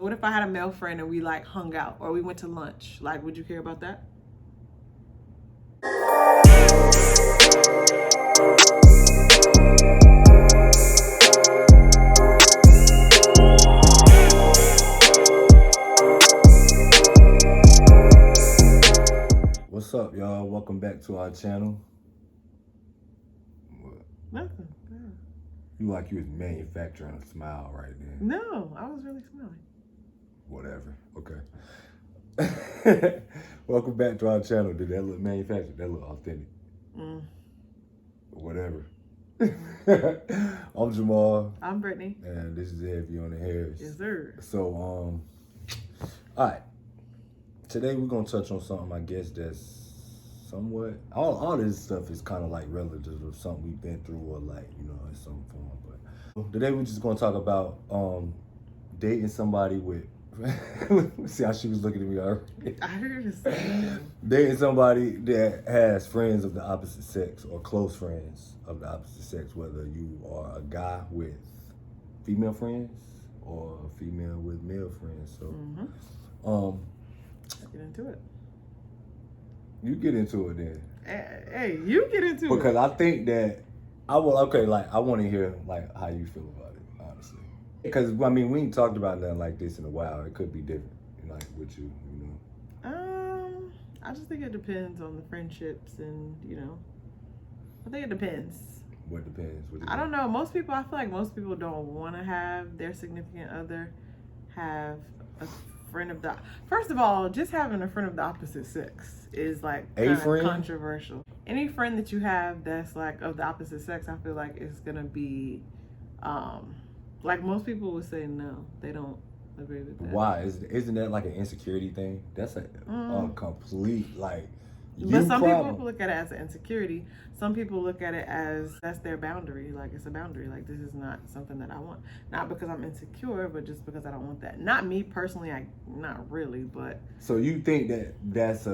What if I had a male friend and we like hung out or we went to lunch? Like, would you care about that? What's up, y'all? Welcome back to our channel. Nothing. Yeah. You like you was manufacturing a smile right there. No, I was really smiling. Whatever. Okay. Welcome back to our channel. Did that look manufactured? That look authentic? Whatever. I'm Jamal. I'm Brittany. And this is Heavy on the Hairs. Yes, sir. So, all right. Today we're gonna touch on something, I guess, that's somewhat all this stuff is kind of like relative of something we've been through or like, you know, in some form. But today we're just gonna talk about dating somebody with see how she was looking at me already. I understand. Dating somebody that has friends of the opposite sex or close friends of the opposite sex, whether you are a guy with female friends or a female with male friends. So Let's get into it. You get into it then. Hey, you get into it. Because I think that I want to hear like how you feel about it, honestly. Because I mean, we ain't talked about nothing like this in a while. It could be different, like with you, you know. I just think it depends on the friendships, and I think it depends. What depends? I don't know. I feel like most people don't want to have their significant other have a friend of the. First of all, just having a friend of the opposite sex is like kind of controversial. Any friend that you have that's like of the opposite sex, I feel like it's gonna be, like most people would say no, they don't agree with that. Why? Isn't that like an insecurity thing? That's a complete like. But some people look at it as an insecurity. Some people look at it as that's their boundary. Like it's a boundary. Like this is not something that I want. Not because I'm insecure, but just because I don't want that. Not me personally. Not really, but. So you think that that's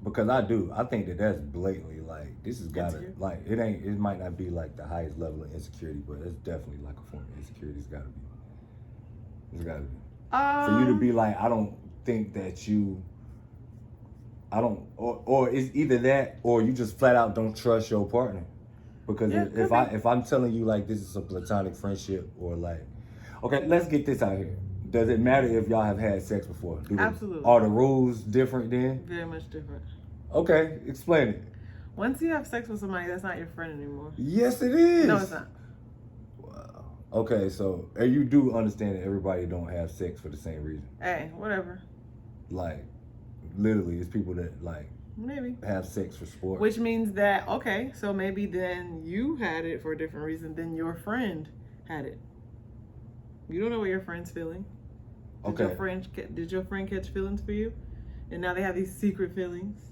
because I do. I think that that's blatantly like this has got to like it ain't. It might not be like the highest level of insecurity, but it's definitely like a form of insecurity. It's got to be. It's got to be. For you to be like, I don't think that you. I don't, or it's either that or you just flat out don't trust your partner. Because if I'm telling you like this is a platonic friendship or like, okay, let's get this out here. Does it matter if y'all have had sex before? Absolutely. Are the rules different then? Very much different. Okay, explain it. Once you have sex with somebody, that's not your friend anymore. Yes, it is. No, it's not. Wow. Okay, so and you do understand that everybody don't have sex for the same reason. Hey, whatever. Like. Literally, it's people that like maybe have sex for sport. Which means that so maybe then you had it for a different reason than your friend had it. You don't know what your friend's feeling. Did your friend catch feelings for you? And now they have these secret feelings.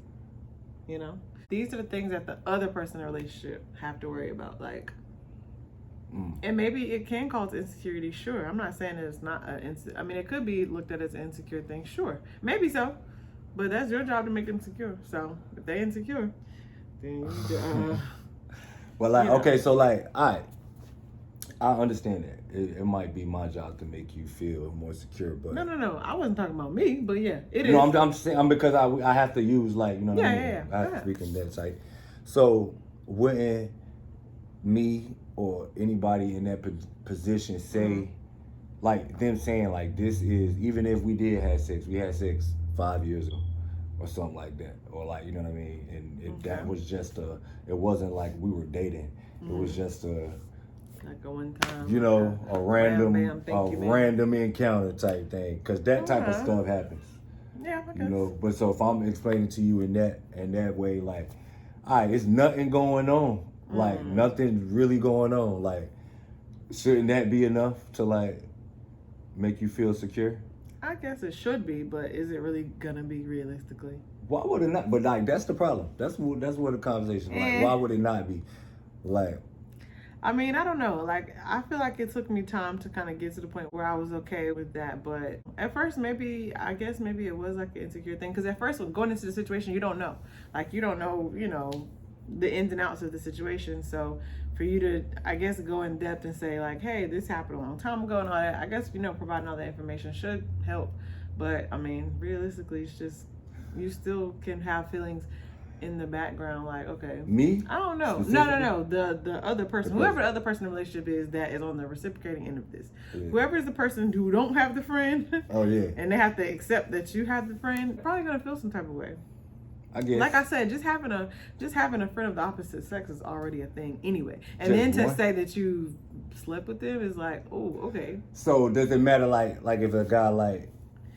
These are the things that the other person in a relationship have to worry about. Like, and maybe it can cause insecurity. Sure, I'm not saying that it's not I mean, it could be looked at as an insecure thing. Sure, maybe so. But that's your job to make them secure. So if they insecure, then well, like okay, so like I understand that it might be my job to make you feel more secure, but no, I wasn't talking about me, but yeah, it is. No, I'm saying because I have to use like what I mean? I have to speak in that type. So wouldn't me or anybody in that position say like them saying like this is even if we did have sex, we had sex 5 years ago or something like that, or like, you know what I mean, and that was just it wasn't like we were dating, it was just like a one time, a random encounter type thing, because that type of stuff happens, I guess. But so if I'm explaining to you in that way, like, all right, it's nothing going on, like nothing really going on, like shouldn't that be enough to like make you feel secure? I guess it should be, but is it really gonna be realistically? Why would it not? But like that's the problem. That's what the conversation is like. Why would it not be? Like, I mean, I don't know. Like, I feel like it took me time to kind of get to the point where I was okay with that. But at first, maybe it was like an insecure thing. Because at first, when going into the situation, you don't know. Like, you don't know, the ins and outs of the situation. So for you to, I guess, go in depth and say like, hey, this happened a long time ago and all that, I guess, providing all that information should help. But I mean, realistically, it's just, you still can have feelings in the background, like, okay, me, I don't know, no, the other person, whoever the other person in the relationship is that is on the reciprocating end of this, whoever is the person who don't have the friend, and they have to accept that you have the friend, probably gonna feel some type of way. I guess. Like I said, just having a friend of the opposite sex is already a thing anyway, and just then to say that you slept with them is like, oh, okay. So does it matter, like if a guy like?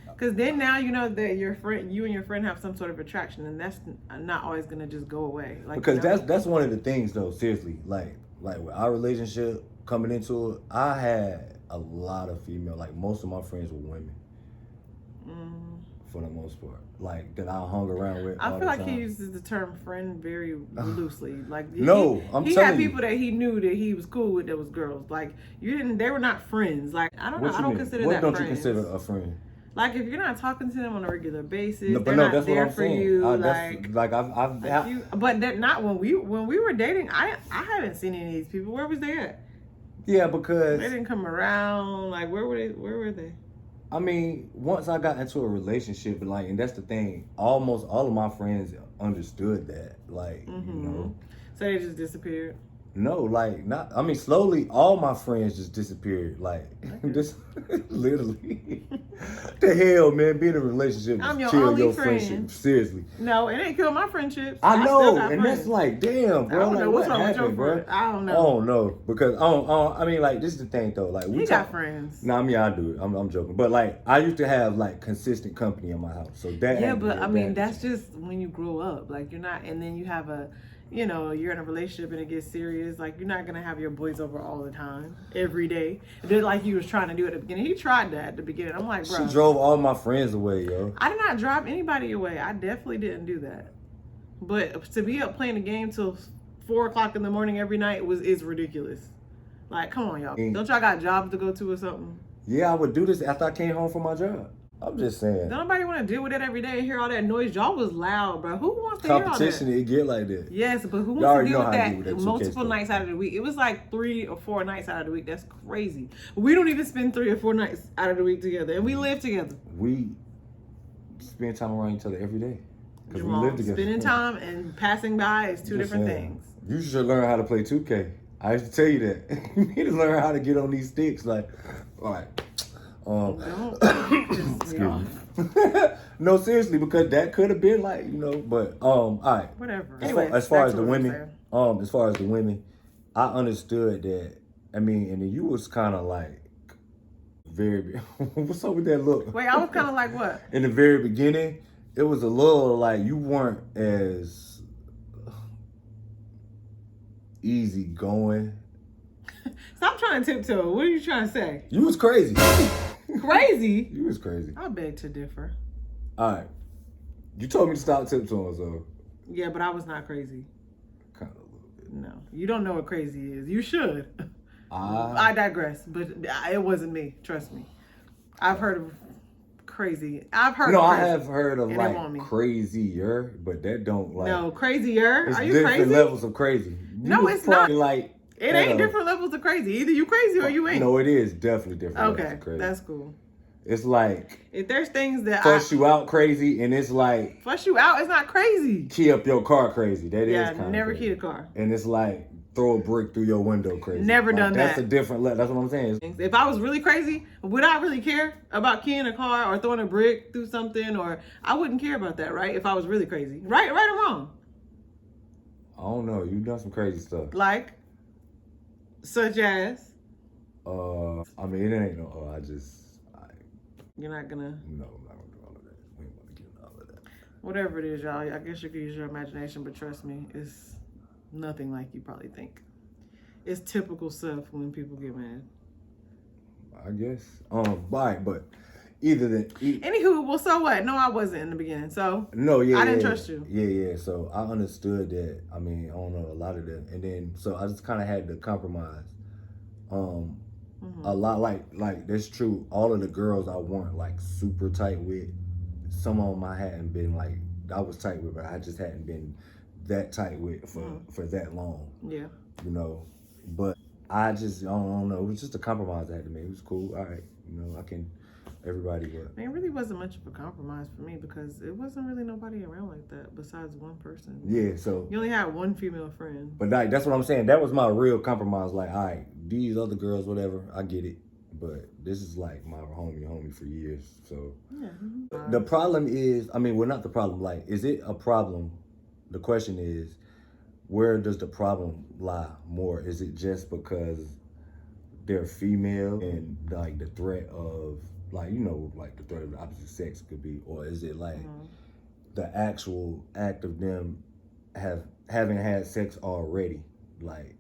Because then now you know that you and your friend have some sort of attraction, and that's not always gonna just go away. Like, because that's one of the things, though. Seriously, like with our relationship coming into it, I had a lot of female. Like most of my friends were women, for the most part. Like that I hung around with. I feel like he uses the term friend very loosely. Like no, he had people that he knew that he was cool with that was girls. Like they were not friends. Like I don't know. I don't consider that friends. What don't you consider a friend? Like if you're not talking to them on a regular basis, they're not there for you. But that not when we were dating. I haven't seen any of these people. Where was they at? Yeah, because they didn't come around. Like where were they? I mean, once I got into a relationship, and that's the thing. Almost all of my friends understood that. Like So they just disappeared. No, like not. I mean, slowly, all my friends just disappeared. Like, just literally. The hell, man, being in a relationship I'm your kill only your friend. Friendship. Seriously. No, it ain't kill my friendships. I know, and that's like, damn, bro. I don't know what's wrong with your bro? friend. I don't know. I don't know because I mean, like, this is the thing though. Like, we got friends. Nah, I mean, I do. I'm joking, but like, I used to have like consistent company in my house, so that. Yeah, but I mean, that's just when you grow up. Like, you're not, and then you have a. You're in a relationship and it gets serious. Like, you're not gonna have your boys over all the time, every day. Just like he was trying to do at the beginning. He tried that at the beginning. I'm like, bro. She drove all my friends away, yo. I did not drive anybody away. I definitely didn't do that. But to be up playing the game till 4:00 in the morning every night is ridiculous. Like, come on, y'all. Don't y'all got jobs to go to or something? Yeah, I would do this after I came home from my job. I'm just saying. Don't nobody want to deal with that every day and hear all that noise. Y'all was loud, bro. Who wants to hear all that? Competition, it get like that. Yes, but who wants to deal with that multiple nights out of the week? It was like 3 or 4 nights out of the week. That's crazy. We don't even spend 3 or 4 nights out of the week together, and we live together. We spend time around each other every day because we live together. Spending time and passing by is two different things. You should learn how to play 2K. I used to tell you that. You need to learn how to get on these sticks. Like, all right. Excuse me. No, seriously, because that could have been like, but all right. Whatever. As far as the women, I understood that. I mean, and then you was kind of like very. What's up with that look? Wait, I was kind of like what? In the very beginning, it was a little like you weren't as easy going. Stop trying to tiptoe. What are you trying to say? You was crazy. Crazy? You was crazy. I beg to differ. All right. You told me to stop tiptoeing, so. Yeah, but I was not crazy. Kind of a little bit. No. You don't know what crazy is. You should. I digress, but it wasn't me. Trust me. I've heard of crazy. I have heard of like crazier, but that don't like. No, crazier? Are you crazy? Different levels of crazy. No, it's not. Like. It ain't different levels of crazy. Either you crazy or you ain't. No, it is definitely different. Okay, that's cool. It's like if there's things that fuss you out crazy, and it's like fuss you out. It's not crazy. Key up your car crazy. That is kind of never crazy. Key a car. And it's like throw a brick through your window crazy. Never done that. That's a different level. That's what I'm saying. If I was really crazy, would I really care about keying a car or throwing a brick through something? Or I wouldn't care about that, right? If I was really crazy, right or wrong? I don't know. You've done some crazy stuff. Like. Such as? I mean, it ain't no. You're not gonna. No, I'm not gonna do all of that. We ain't gonna get into all of that. Whatever it is, y'all. I guess you can use your imagination, but trust me, it's nothing like you probably think. It's typical stuff when people get mad. I guess. Right, but either that. Anywho, well, so what? No, I wasn't in the beginning, so. No, yeah. I didn't trust you. Yeah. So I understood that. I mean, I don't know a lot of them, and then so I just kind of had to compromise. A lot like that's true. All of the girls I weren't like super tight with. Some of them I hadn't been like I was tight with, but I just hadn't been that tight with for that long. Yeah. You know, but I just I don't know. It was just a compromise I had to make. It was cool. All right, you know, everybody. It really wasn't much of a compromise for me because it wasn't really nobody around like that besides one person. Yeah, so you only had one female friend. But like, that's what I'm saying. That was my real compromise. Like, all right, these other girls, whatever, I get it. But this is like my homie for years. So yeah. The problem is, I mean, well, not the problem. Like, is it a problem? The question is, where does the problem lie more? Is it just because they're female and like the threat of like, you know, like the threat of the opposite sex could be, or is it like the actual act of them having had sex already, like,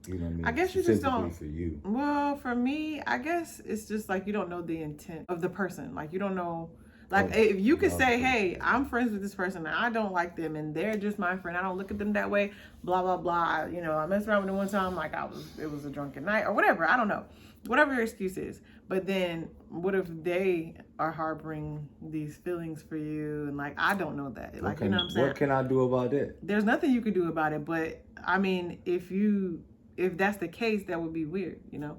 you know what I mean? I guess you just don't. For you. Well, for me, I guess it's just like you don't know the intent of the person. Like you don't know. Like if you could say, "Hey, I'm friends with this person and I don't like them, and they're just my friend. I don't look at them that way." Blah blah blah. You know, I messed around with them one time. Like it was a drunken night or whatever. I don't know. Whatever your excuse is. But then, what if they are harboring these feelings for you? And like, I don't know that. Like, you know what I'm saying? What can I do about that? There's nothing you could do about it. But I mean, if that's the case, that would be weird, you know?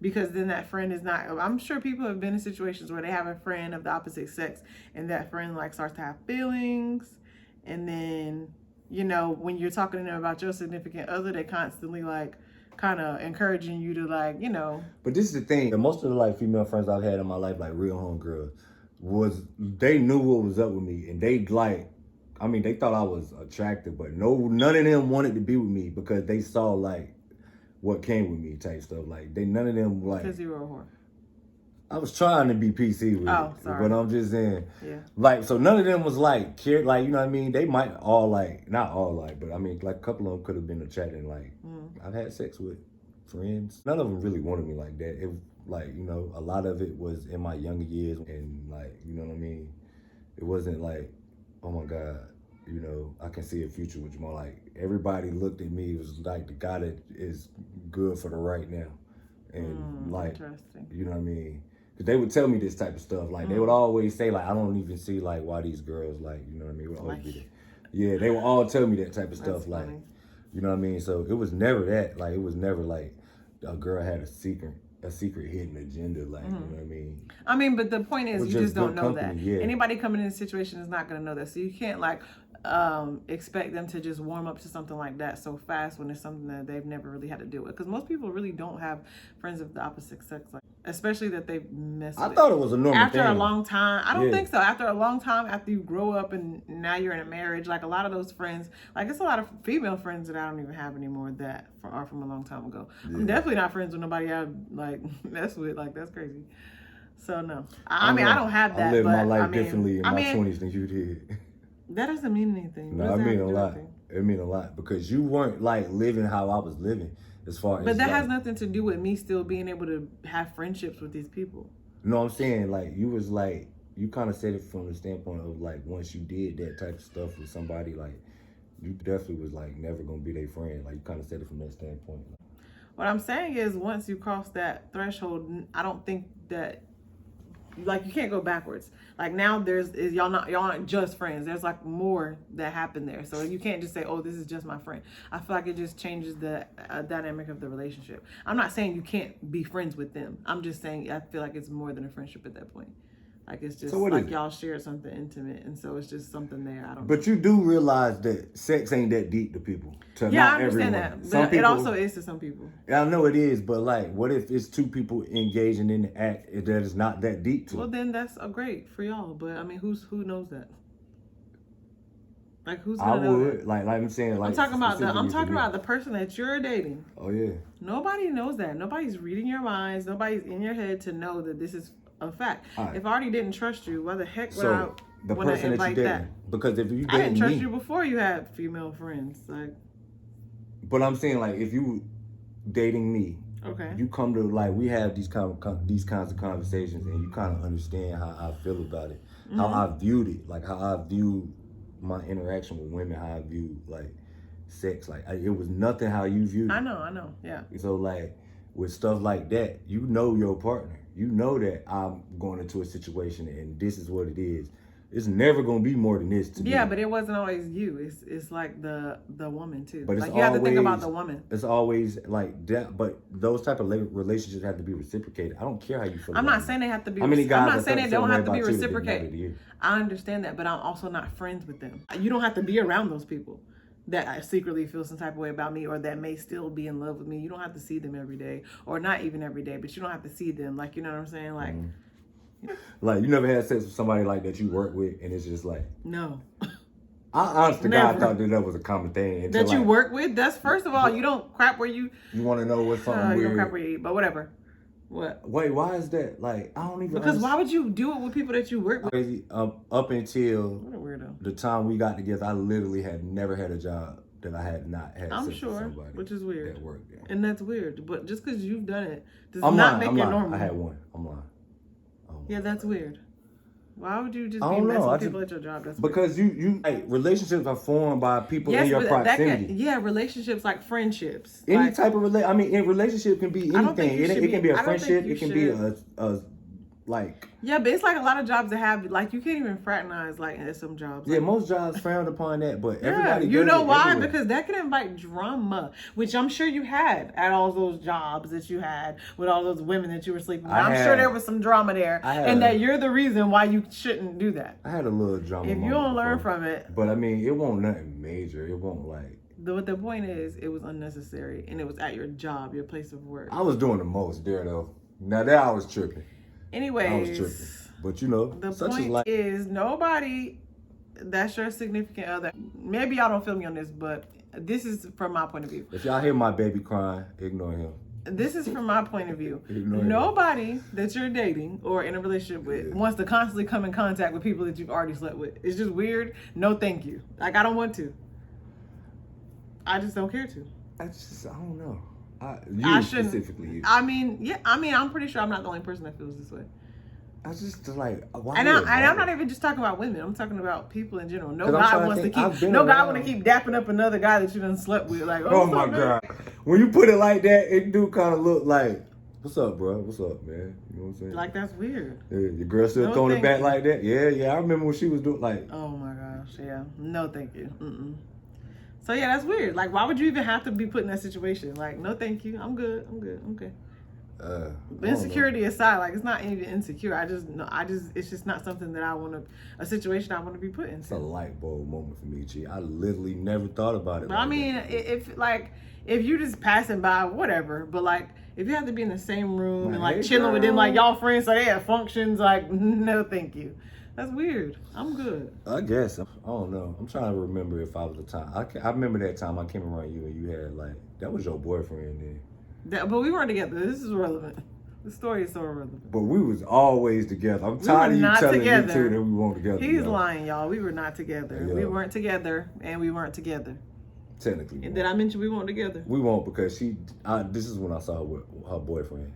Because then that friend is not, I'm sure people have been in situations where they have a friend of the opposite sex and that friend like starts to have feelings. And then, you know, when you're talking to them about your significant other, they constantly like kind of encouraging you to like, you know. But this is the thing. Most of the like female friends I've had in my life, like real homegirls, they knew what was up with me. And they like, I mean, they thought I was attractive, but none of them wanted to be with me because they saw like what came with me type stuff. Like none of them like. Because you were a whore. I was trying to be PC with it, sorry. but I'm just saying, yeah. Like, so none of them was like cared, like, you know what I mean? They might all like, not all like, but I mean, like a couple of them could have been chatting. Like, I've had sex with friends. None of them really wanted me like that. It like, you know, a lot of it was in my younger years, and like, you know what I mean? It wasn't like, oh my God, you know, I can see a future with Jamal. Like, everybody looked at me, it was like the guy that is good for the right now. And like, you know what I mean? Cause they would tell me this type of stuff. Like they would always say, like, I don't even see like why these girls, like, you know what I mean? Would always be there. Yeah, they would all tell me that type of stuff. Like, you know what I mean? So it was never that. Like, it was never like a girl had a secret hidden agenda. Like, you know what I mean? I mean, but the point is, you just don't know that. Yeah. Anybody coming in a situation is not going to know that. So you can't like expect them to just warm up to something like that so fast when it's something that they've never really had to deal with. Because most people really don't have friends of the opposite sex, like, especially that they've messed with. I thought it was a normal after thing. A long time. I don't think so. After a long time, after you grow up and now you're in a marriage, like a lot of those friends, like it's a lot of female friends that I don't even have anymore that are from a long time ago. Yeah. I'm definitely not friends with nobody I like mess with. Like, that's crazy. So no, I mean, I don't have that. I lived my life differently in my 20s than you did. That doesn't mean anything. No, I mean a lot. It mean a lot because you weren't like living how I was living, as far as. But that like, has nothing to do with me still being able to have friendships with these people. No, I'm saying like you was like you kind of said it from the standpoint of like once you did that type of stuff with somebody, like you definitely was like never gonna be their friend. Like you kind of said it from that standpoint. What I'm saying is, once you cross that threshold, I don't think that. Like, you can't go backwards. Like, now y'all aren't just friends. There's like more that happened there. So you can't just say, oh, this is just my friend. I feel like it just changes the dynamic of the relationship. I'm not saying you can't be friends with them. I'm just saying I feel like it's more than a friendship at that point. Like, it's just like y'all shared something intimate, and so it's just something there. I don't know. But you do realize that sex ain't that deep to people. I understand that. But people, it also is to some people. I know it is, but like, what if it's two people engaging in the act that is not that deep to? Well, then that's great for y'all. But I mean, who knows that? Like, who's gonna know that? Like I'm saying, like I'm talking about the person that you're dating. Oh yeah. Nobody knows that. Nobody's reading your minds. Nobody's in your head to know that this is a fact. Right. If I already didn't trust you, why the heck would I want to invite that? Because if you I didn't trust you before you had female friends, like. But I'm saying, like, if you dating me, okay, you come to like we have these kinds of conversations, and you kind of understand how I feel about it, how I viewed it, like how I viewed my interaction with women, how I viewed like sex, like it was nothing how you viewed it. I know, yeah. So like with stuff like that, you know your partner. You know that I'm going into a situation and this is what it is. It's never gonna be more than this to me. Yeah, but it wasn't always you. It's like the woman too. But it's like you have to think about the woman. It's always like that. But those type of relationships have to be reciprocated. I don't care how you feel. I'm not saying they have to be. How many guys I'm not saying they don't have to be about you that reciprocated. I understand that, but I'm also not friends with them. You don't have to be around those people that secretly feel some type of way about me or that may still be in love with me. You don't have to see them every day, or not even every day, but you don't have to see them. Like, you know what I'm saying? Like. Mm-hmm. Like, you never had sex with somebody like that you work with, and it's just like... No. I honestly God thought that was a common thing. That you work with? That's, first of all, you don't crap where you... You want to know what's something weird? You don't crap where you eat, but whatever. What? Wait, why is that? Like, I don't even... Because why would you do it with people that you work with? Crazy. Up until what a weirdo. The time we got together, I literally had never had a job that I had not had I'm sex sure, with somebody. Which is weird. That worked there. And that's weird. But just because you've done it does not make it normal. I had one. I'm lying. Yeah, that's weird. Why would you just be messing with people at your job? That's because you like, relationships are formed by people in your proximity. Relationships like friendships. Any type of I mean, in relationship can be anything. It can be a friendship. It can be a like. Yeah, but it's like a lot of jobs that have like you can't even fraternize like at some jobs. Yeah, like, most jobs frown upon that, but everybody. You know why? Everywhere. Because that can invite drama, which I'm sure you had at all those jobs that you had with all those women that you were sleeping with. I'm sure there was some drama there, and that you're the reason why you shouldn't do that. I had a little drama. If you don't learn from it, but I mean, it won't nothing major. It won't like. The point is, it was unnecessary, and it was at your job, your place of work. I was doing the most there though. Now that I was tripping. Anyways, I was tripping. But you know, the point is nobody that's your significant other. Maybe y'all don't feel me on this, but this is from my point of view. If y'all hear my baby crying, ignore him. This is from my point of view. Nobody that you're dating or in a relationship with wants to constantly come in contact with people that you've already slept with. It's just weird. No, thank you. Like, I don't want to. I just don't care to. I don't know. I shouldn't. Specifically you. I mean, I'm pretty sure I'm not the only person that feels this way. I just like, why? And I'm not even just talking about women. I'm talking about people in general. No guy wants to keep. No guy want to keep dapping up another guy that you done slept with. Like, oh my god, when you put it like that, it do kind of look like, what's up, bro? What's up, man? You know what I'm saying? Like, that's weird. Yeah, your girl still throwing it back like that. Yeah. I remember when she was doing like. Oh my gosh, yeah. No, thank you. So yeah, that's weird. Like, why would you even have to be put in that situation? Like, no, thank you. I'm good. Okay. Insecurity aside, like, it's not even insecure. It's just not something that I want to, a situation I want to be put in. It's a light bulb moment for me, G. I literally never thought about it. But like I mean, if you just passing by, whatever. But like, if you have to be in the same room and like chilling with them, like y'all friends, so they have functions, like, no, thank you. That's weird. I'm good. I guess. I don't know. I'm trying to remember if I was the time. I remember that time I came around you and you had like, that was your boyfriend then. But we weren't together. This is irrelevant. The story is so irrelevant. But we was always together. I'm tired of you telling me too that we weren't together. He's lying, y'all. We were not together. Yeah. We weren't together, and we weren't together. Technically. And did I mention we weren't together? We won't because this is when I saw her with her boyfriend.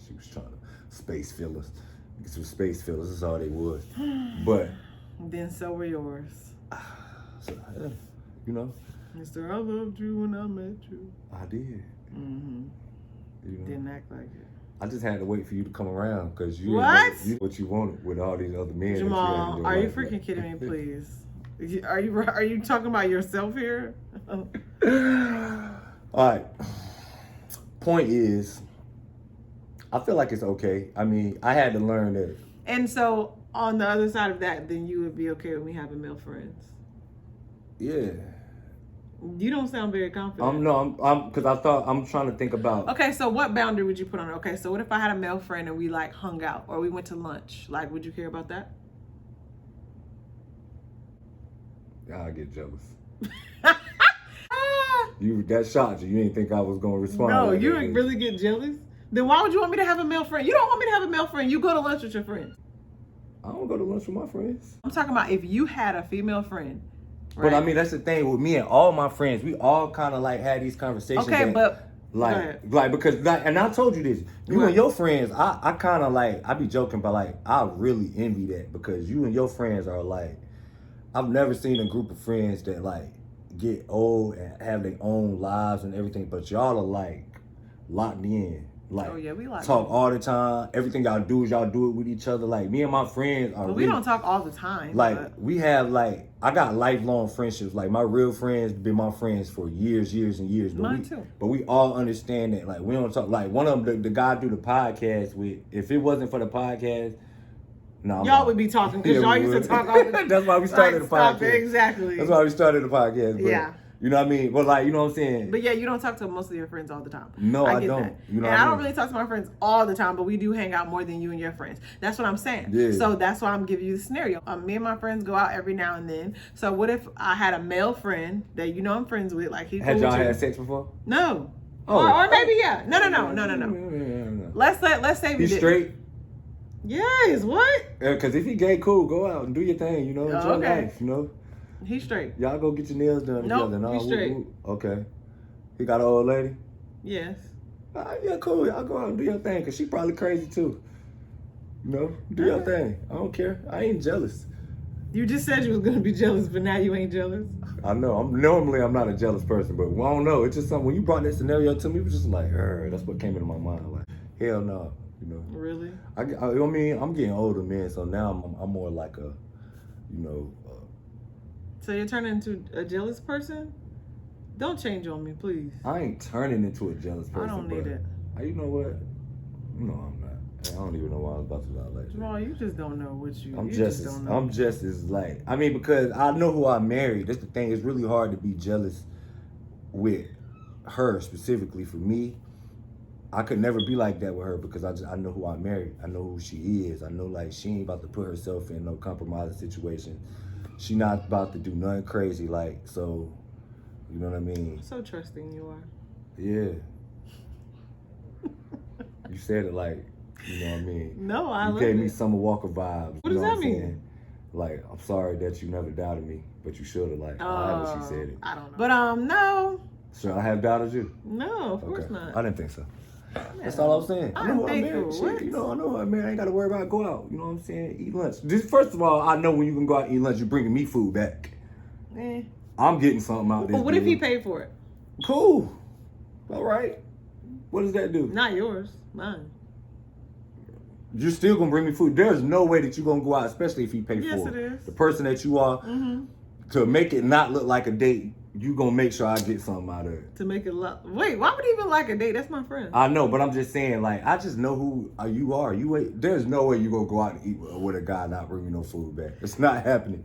She was trying to space fillers. Some space fillers. That's all they was. But. Then so were yours. So, you know. Mr. I loved you when I met you. I did. Mm-hmm. You know? Didn't act like it. I just had to wait for you to come around because you what you wanted with all these other men. Jamal, are you freaking kidding me? Please, are you talking about yourself here? All right. Point is, I feel like it's okay. I mean, I had to learn that. And so, on the other side of that, then you would be okay with me having male friends. Yeah. You don't sound very confident. I'm because I'm trying to think about. Okay, so what boundary would you put on it? Okay, so what if I had a male friend and we like hung out or we went to lunch? Like, would you care about that? Yeah, I get jealous. That shocked you. You didn't think I was gonna respond. No, you would really get jealous. Then why would you want me to have a male friend? You don't want me to have a male friend. You go to lunch with your friends. I don't go to lunch with my friends. I'm talking about if you had a female friend. Right. But I mean, that's the thing with me and all my friends. We all kind of like had these conversations. Okay, but because and I told you this. You and your friends, I kind of like, I be joking, but like, I really envy that because you and your friends are like, I've never seen a group of friends that like get old and have their own lives and everything, but y'all are like locked in. Like, oh yeah, we like talk all the time. Everything y'all do is y'all do it with each other. Like, me and my friends are. But we don't talk all the time. Like, we have like, I got lifelong friendships. Like, my real friends been my friends for years and years. But Mine too. But we all understand that. Like, we don't talk. Like, one of them, the guy I do the podcast with. If it wasn't for the podcast, no, y'all would be talking because y'all used to talk all the time. That's why we started the podcast. Exactly. That's why we started the podcast. But, yeah. You know what I mean? But like, you know what I'm saying? But yeah, you don't talk to most of your friends all the time. No, I don't. That. You know and I don't really talk to my friends all the time, but we do hang out more than you and your friends. That's what I'm saying. Yeah. So that's why I'm giving you the scenario. Me and my friends go out every now and then. So what if I had a male friend that you know I'm friends with, like he had y'all had sex before? No. Oh. Or maybe yeah. No. Let's say we He's did. straight. Yes. What? Because if he gay, cool. Go out and do your thing. You know, enjoy life. You know. He's straight. Y'all go get your nails done together. Nope, he's straight. Okay. He got an old lady? Yes. Yeah, cool. Y'all go out and do your thing, because she probably crazy too. You know? Do your thing. I don't care. I ain't jealous. You just said you was going to be jealous, but now you ain't jealous. I know. I'm not a jealous person, but I don't know. It's just something. When you brought that scenario to me, it was just like, that's what came into my mind. Like, hell no. You know? Really? I mean, I'm getting older, man, so now I'm more like a, you know, so you're turning into a jealous person? Don't change on me, please. I ain't turning into a jealous person. I don't need it. You know what? No, I'm not. I don't even know why I was about to lie like that. Jamal, you just don't know what I'm just as like, I mean, because I know who I married. That's the thing. It's really hard to be jealous with her specifically. For me, I could never be like that with her because I know who I married. I know who she is. I know, like, she ain't about to put herself in no compromising situation. She not about to do nothing crazy, like, so, you know what I mean? So trusting you are. Yeah. You said it like, you know what I mean? No, I You gave me Summer Walker vibes. What does that mean? Like, I'm sorry that you never doubted me, but you should have, like, however she said it. I don't know. But, no. Should I have doubted you? No, of course not. I didn't think so. That's all I'm saying. I know who I married. Shit, you know, I know who I married. I ain't got to worry about go out. You know what I'm saying? Eat lunch. First of all, I know when you can go out and eat lunch, you're bringing me food back. I'm getting something out of this. But what if he paid for it? Cool. All right. What does that do? Not yours. Mine. You're still going to bring me food. There's no way that you're going to go out, especially if he paid for it. Yes, it is. The person that you are, to make it not look like a date, you gonna make sure I get something out of it. To make it look. Wait, why would he even like a date? That's my friend. I know, but I'm just saying, like, I just know who you are. There's no way you gonna go out and eat with a guy not bring me no food back. It's not happening.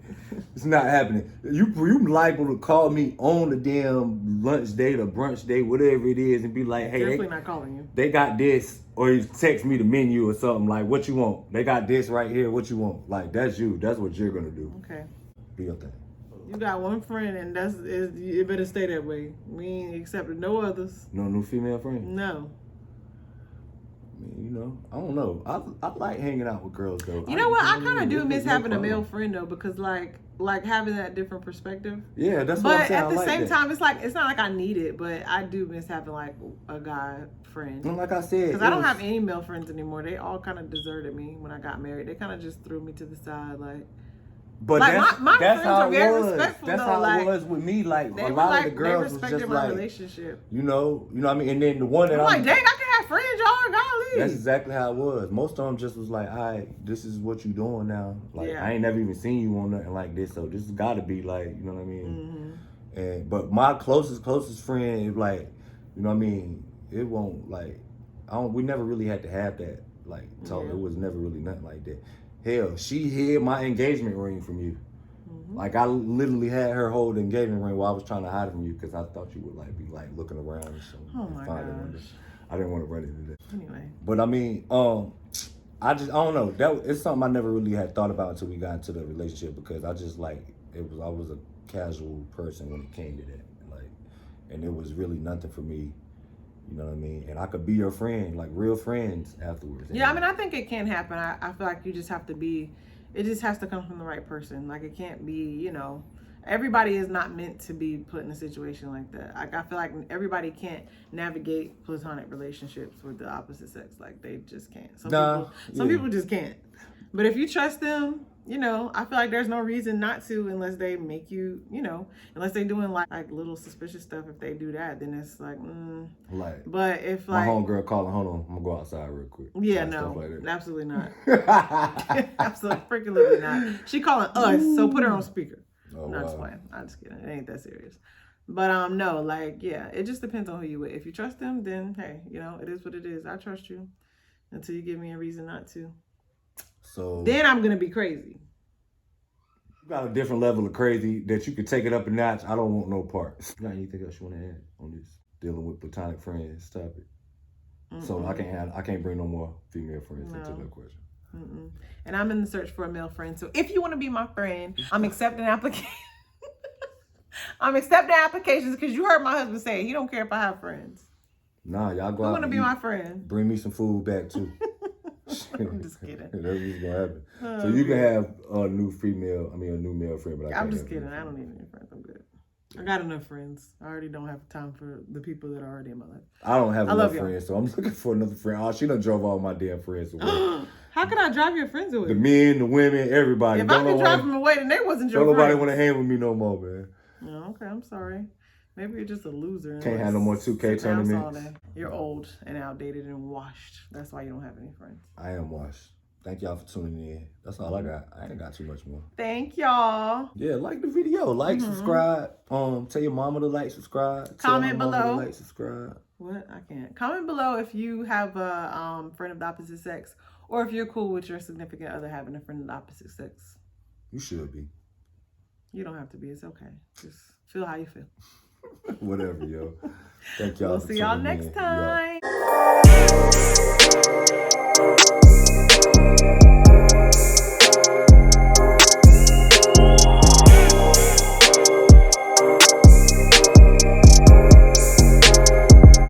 It's not happening. You liable to call me on the damn lunch date or brunch date, whatever it is, and be like, hey, definitely not calling you. They got this, or you text me the menu or something like, what you want? They got this right here. What you want? Like, that's you. That's what you're gonna do. Okay. Do your thing. You got one friend, and it better stay that way. We ain't accepted no others. No new female friends? No. I mean, you know, I don't know. I like hanging out with girls, though. You know what? I kind of do miss having a male friend, though, because, like having that different perspective. Yeah, that's what I'm saying. But at the same time, it's not like I need it, but I do miss having, like, a guy friend. And like I said, because I don't have any male friends anymore. They all kind of deserted me when I got married. They kind of just threw me to the side, like. But like my friends are very respectful. That's though. how Like, it was with me. Like a lot of the girls was just my like, relationship. you know what I mean. And then the one that I'm like, dang, I can have friends, y'all. Golly. That's exactly how it was. Most of them just was like, all right, this is what you doing now. Like, I ain't never even seen you on nothing like this, so this has got to be like, you know what I mean. And but my closest friend, like, you know what I mean. It won't like, we never really had to have that like talk. It was never really nothing like that. Hell, she hid my engagement ring from you. Like, I literally had her hold the engagement ring while I was trying to hide it from you because I thought you would like be like looking around and so. Oh my gosh. I didn't want to run into that. Anyway. But I mean, I don't know. It's something I never really had thought about until we got into the relationship because I just like I was a casual person when it came to that. Like, and it was really nothing for me. You know what I mean? And I could be your friend, like real friends afterwards. Yeah, I mean, I think it can happen. I feel like you just have to be, it just has to come from the right person. Like, it can't be, you know, everybody is not meant to be put in a situation like that. Like, I feel like everybody can't navigate platonic relationships with the opposite sex. Like, they just can't. Some people just can't. But if you trust them, you know, I feel like there's no reason not to unless they make you, you know, unless they doing like little suspicious stuff. If they do that, then it's like, like. But if my like homegirl calling, hold on, I'm gonna go outside real quick. Yeah, like, no, stuff like that. Absolutely not. Absolutely freaking not. She calling us, so put her on speaker. Oh, Not just playing. I'm just kidding. It ain't that serious. But no, like yeah, it just depends on who you with. If you trust them, then hey, you know, it is what it is. I trust you until you give me a reason not to. So then I'm gonna be crazy. You got a different level of crazy that you could take it up a notch. I don't want no parts. You got anything else you want to add on this dealing with platonic friends topic? So I can't bring no more female friends into that question. And I'm in the search for a male friend. So if you want to be my friend, I'm accepting applications. I'm accepting applications because you heard my husband say he don't care if I have friends. Nah, y'all go out. You want to be my friend? Bring me some food back too. I'm just kidding. That's what's gonna happen. So you can have a new male friend, but I'm just kidding. I don't need any friends. I'm good. I got enough friends. I already don't have time for the people that are already in my life. I don't have enough friends, so I'm looking for another friend. Oh, she done drove all my damn friends away. How could I drive your friends away? The men, the women, everybody. If I could drive them away, then they wasn't your friends. Don't nobody want to hang with me no more, man. Oh, okay, I'm sorry. Maybe you're just a loser. Can't have no more 2K tournaments. You're old and outdated and washed. That's why you don't have any friends. I am washed. Thank y'all for tuning in. That's all I got. I ain't got too much more. Thank y'all. Yeah, like the video. Like, subscribe. Tell your mama to like, subscribe. Comment below. Like, subscribe. What? I can't. Comment below if you have a friend of the opposite sex, or if you're cool with your significant other having a friend of the opposite sex. You should be. You don't have to be. It's okay. Just feel how you feel. Whatever, yo. Thank y'all. We'll see y'all next time.